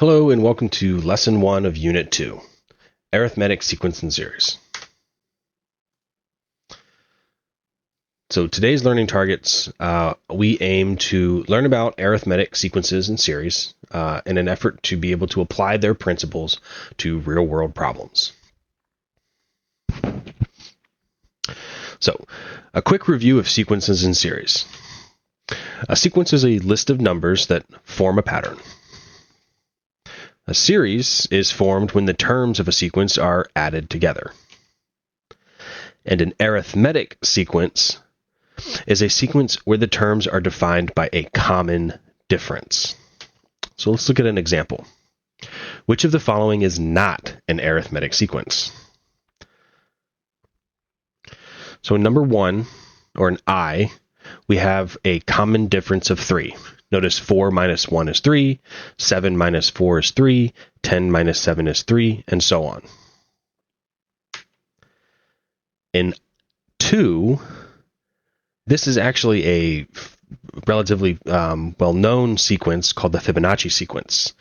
Hello and welcome to Lesson 1 of Unit 2, Arithmetic Sequence and Series. So today's learning targets, we aim to learn about arithmetic sequences and series in an effort to be able to apply their principles to real-world problems. So, a quick review of sequences and series. A sequence is a list of numbers that form a pattern. A series is formed when the terms of a sequence are added together. And an arithmetic sequence is a sequence where the terms are defined by a common difference. So let's look at an example. Which of the following is not an arithmetic sequence? So in number 1, or in I, we have a common difference of 3. Notice 4 minus 1 is 3, 7 minus 4 is 3, 10 minus 7 is 3, and so on. In 2, this is actually a relatively well-known sequence called the Fibonacci sequence.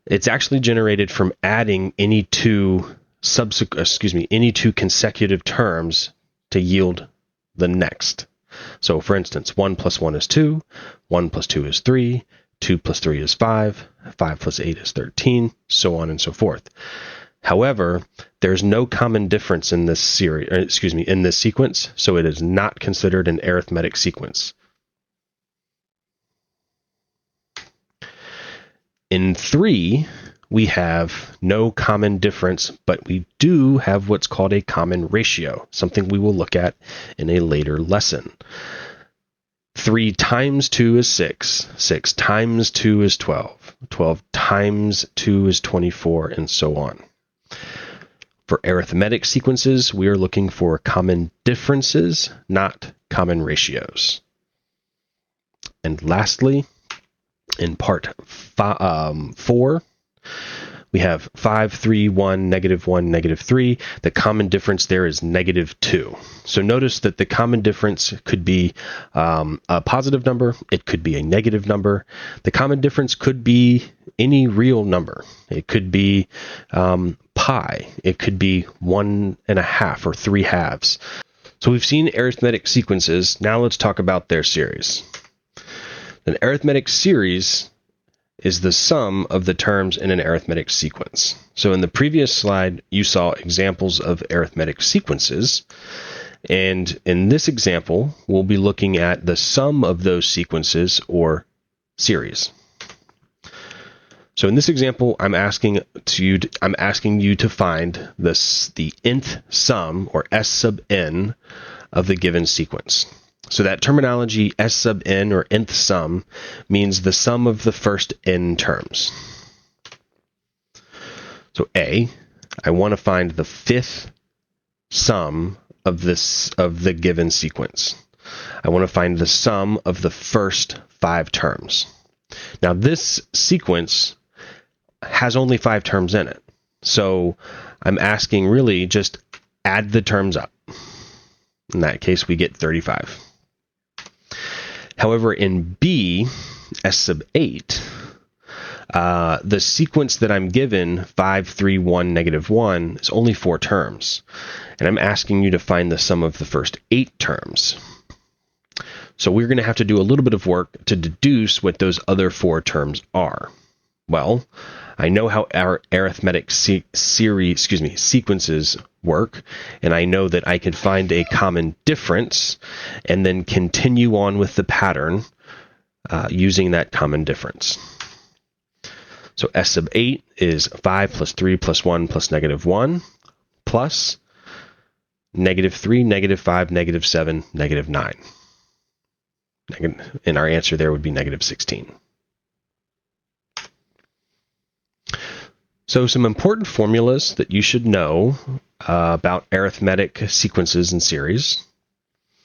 It's actually generated from adding any two consecutive terms to yield the next. So, for instance, 1 plus 1 is 2, 1 plus 2 is 3, 2 plus 3 is 5, 5 plus 8 is 13, so on and so forth. However, there's no common difference in this sequence, so it is not considered an arithmetic sequence. In 3, we have no common difference, but we do have what's called a common ratio, something we will look at in a later lesson. 3 times 2 is 6, 6 times 2 is 12, 12 times 2 is 24, and so on. For arithmetic sequences, we are looking for common differences, not common ratios. And lastly, in part 4, we have 5, 3, 1, -1, -3. The common difference there is -2. So notice that the common difference could be a positive number. It could be a negative number. The common difference could be any real number. It could be pi. It could be 1.5 or 3 halves. So we've seen arithmetic sequences. Now let's talk about their series. An arithmetic series is the sum of the terms in an arithmetic sequence. So in the previous slide, you saw examples of arithmetic sequences. And in this example, we'll be looking at the sum of those sequences or series. So in this example, I'm asking you to find the nth sum, or S sub n, of the given sequence. So that terminology, S sub n, or nth sum, means the sum of the first n terms. So A, I want to find the 5th sum of the given sequence. I want to find the sum of the first 5 terms. Now this sequence has only 5 terms in it. So I'm asking really just add the terms up. In that case, we get 35. However, in B, S sub 8, the sequence that I'm given, 5, 3, 1, -1, is only 4 terms. And I'm asking you to find the sum of the first 8 terms. So we're going to have to do a little bit of work to deduce what those other 4 terms are. Well, I know how our arithmetic sequences work, and I know that I can find a common difference and then continue on with the pattern using that common difference. So S sub 8 is 5 plus 3 plus 1 plus -1 plus -3, -5, -7, -9. And our answer there would be -16. So some important formulas that you should know about arithmetic sequences and series.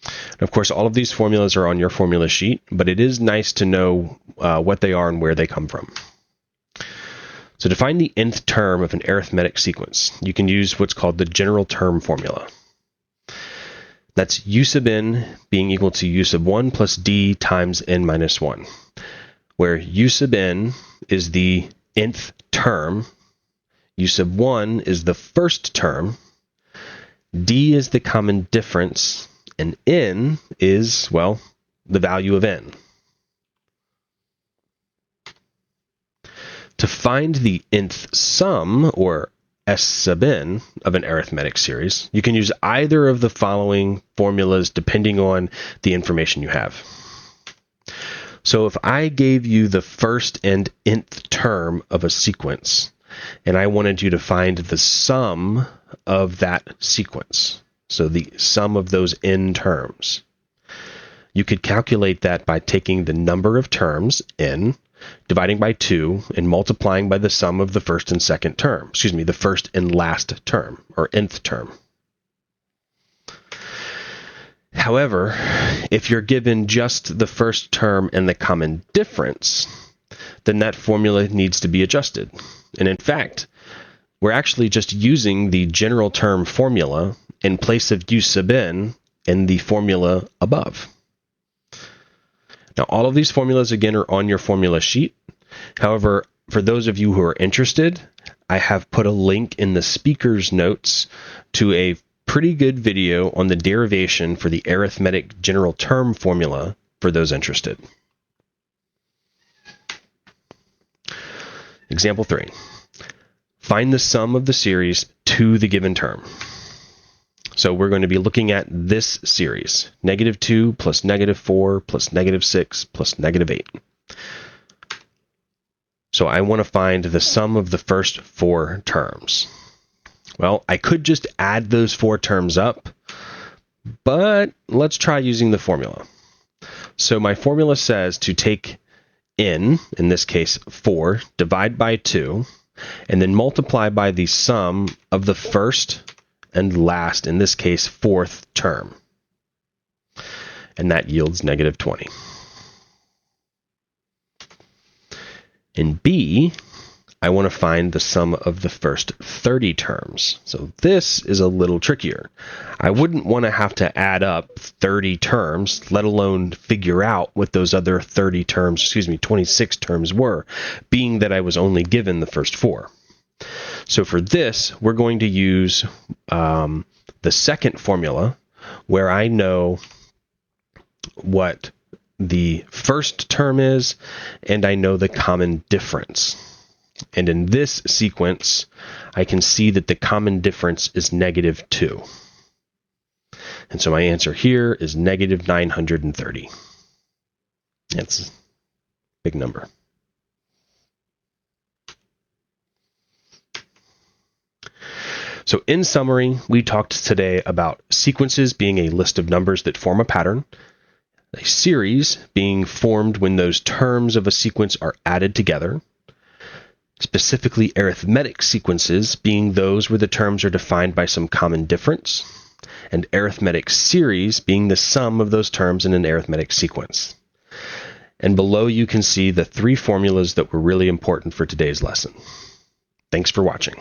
And of course, all of these formulas are on your formula sheet, but it is nice to know what they are and where they come from. So to find the nth term of an arithmetic sequence, you can use what's called the general term formula. That's U sub n being equal to U sub 1 plus d times n minus 1, where U sub n is the nth term, u sub 1 is the first term, d is the common difference, and n is, well, the value of n. To find the nth sum, or S sub n, of an arithmetic series, you can use either of the following formulas depending on the information you have. So if I gave you the first and nth term of a sequence, and I wanted you to find the sum of that sequence, so the sum of those n terms, you could calculate that by taking the number of terms, n, dividing by 2, and multiplying by the sum of the first and second term. The first and last term, or nth term. However, if you're given just the first term and the common difference, then that formula needs to be adjusted. And in fact, we're actually just using the general term formula in place of u sub n in the formula above. Now, all of these formulas, again, are on your formula sheet. However, for those of you who are interested, I have put a link in the speaker's notes to a pretty good video on the derivation for the arithmetic general term formula for those interested. Example 3. Find the sum of the series to the given term. So we're going to be looking at this series, -2 plus -4 plus -6 plus -8. So I want to find the sum of the first 4 terms. Well, I could just add those 4 terms up, but let's try using the formula. So my formula says to take n, in this case 4, divide by 2, and then multiply by the sum of the first and last, in this case, 4th term. And that yields -20. In B, I want to find the sum of the first 30 terms. So this is a little trickier. I wouldn't want to have to add up 30 terms, let alone figure out what those other 26 terms were, being that I was only given the first 4. So for this, we're going to use the second formula, where I know what the first term is, and I know the common difference. And in this sequence, I can see that the common difference is -2. And so my answer here is -930. That's a big number. So in summary, we talked today about sequences being a list of numbers that form a pattern, a series being formed when those terms of a sequence are added together, specifically arithmetic sequences being those where the terms are defined by some common difference, and arithmetic series being the sum of those terms in an arithmetic sequence. And below you can see the 3 formulas that were really important for today's lesson. Thanks for watching.